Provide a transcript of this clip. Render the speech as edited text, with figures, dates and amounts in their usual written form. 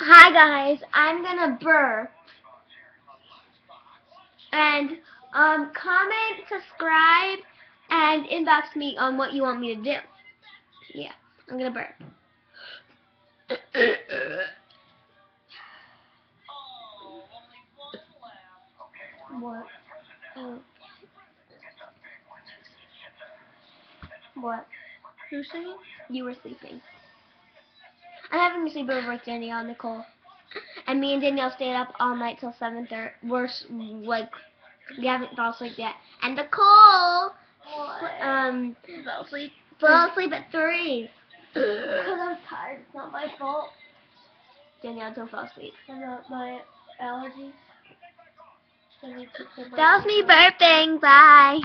Hi guys, I'm gonna burp. And comment, subscribe, and inbox me on what you want me to do. Yeah, I'm gonna burp. What? Oh. What? Who's singing? You were sleeping. I'm having a sleepover with Danielle and Nicole. And me and Danielle stayed up all night till 7:30. We haven't fallen asleep yet. And Nicole Fell asleep. fell asleep at 3. Because I'm tired. It's not my fault. Danielle don't fall asleep. And my allergies. That was me burping. Bye.